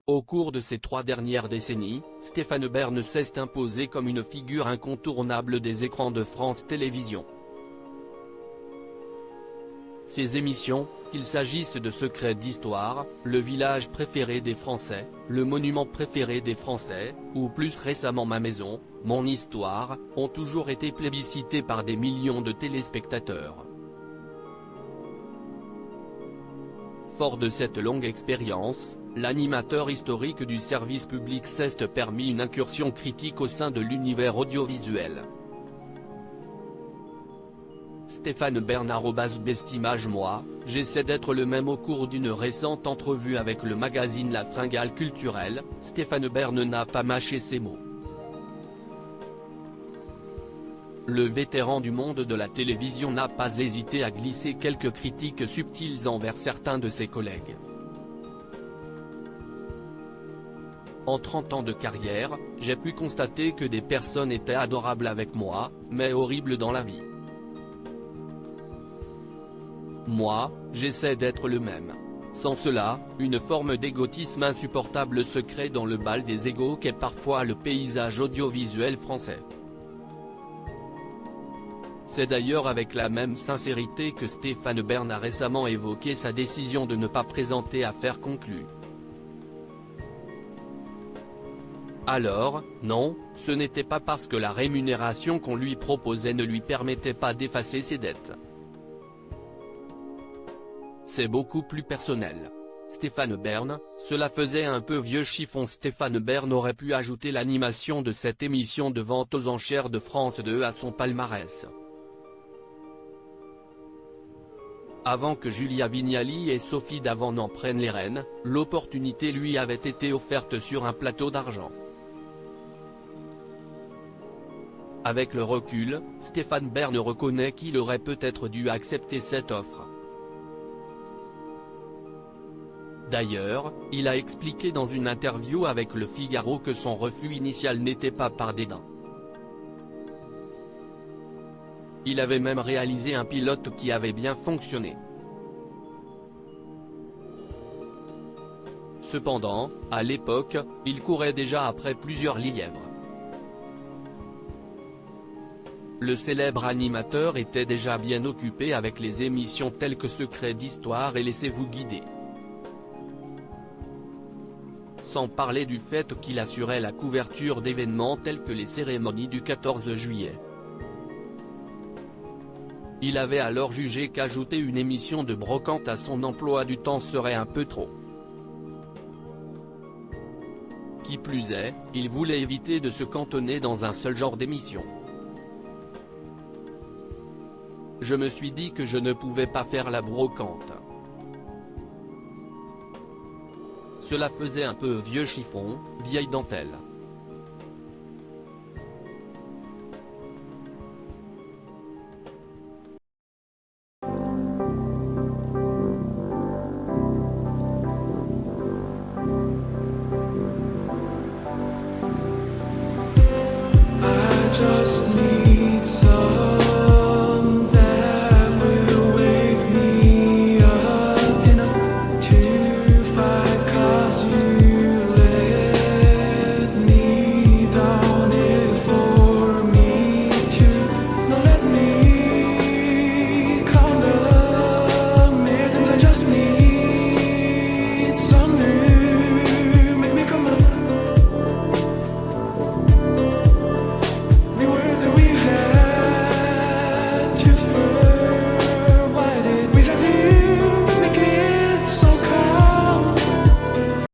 Au cours de ces 3 dernières décennies, Stéphane Bern s'est imposé comme une figure incontournable des écrans de France Télévisions. Ses émissions, qu'il s'agisse de Secrets d'Histoire, Le village préféré des Français, Le monument préféré des Français, ou plus récemment Ma maison, Mon histoire, ont toujours été plébiscitées par des millions de téléspectateurs. Fort de cette longue expérience, l'animateur historique du service public s'est permis une incursion critique au sein de l'univers audiovisuel. Stéphane Bern @bestimage. Moi, j'essaie d'être le même. Au cours d'une récente entrevue avec le magazine La Fringale Culturelle, Stéphane Bern n'a pas mâché ses mots. Le vétéran du monde de la télévision n'a pas hésité à glisser quelques critiques subtiles envers certains de ses collègues. En 30 ans de carrière, j'ai pu constater que des personnes étaient adorables avec moi, mais horribles dans la vie. Moi, j'essaie d'être le même. Sans cela, une forme d'égotisme insupportable se crée dans le bal des égos qu'est parfois le paysage audiovisuel français. C'est d'ailleurs avec la même sincérité que Stéphane Bern a récemment évoqué sa décision de ne pas présenter Affaires conclues. Alors, non, ce n'était pas parce que la rémunération qu'on lui proposait ne lui permettait pas d'effacer ses dettes. C'est beaucoup plus personnel. Stéphane Bern, cela faisait un peu vieux chiffon. Stéphane Bern aurait pu ajouter l'animation de cette émission de vente aux enchères de France 2 à son palmarès. Avant que Julia Vignali et Sophie Davant n'en prennent les rênes, l'opportunité lui avait été offerte sur un plateau d'argent. Avec le recul, Stéphane Bern reconnaît qu'il aurait peut-être dû accepter cette offre. D'ailleurs, il a expliqué dans une interview avec Le Figaro que son refus initial n'était pas par dédain. Il avait même réalisé un pilote qui avait bien fonctionné. Cependant, à l'époque, il courait déjà après plusieurs lièvres. Le célèbre animateur était déjà bien occupé avec les émissions telles que Secrets d'Histoire et Laissez-vous guider. Sans parler du fait qu'il assurait la couverture d'événements tels que les cérémonies du 14 juillet. Il avait alors jugé qu'ajouter une émission de brocante à son emploi du temps serait un peu trop. Qui plus est, il voulait éviter de se cantonner dans un seul genre d'émission. Je me suis dit que je ne pouvais pas faire la brocante. Cela faisait un peu vieux chiffon, vieille dentelle.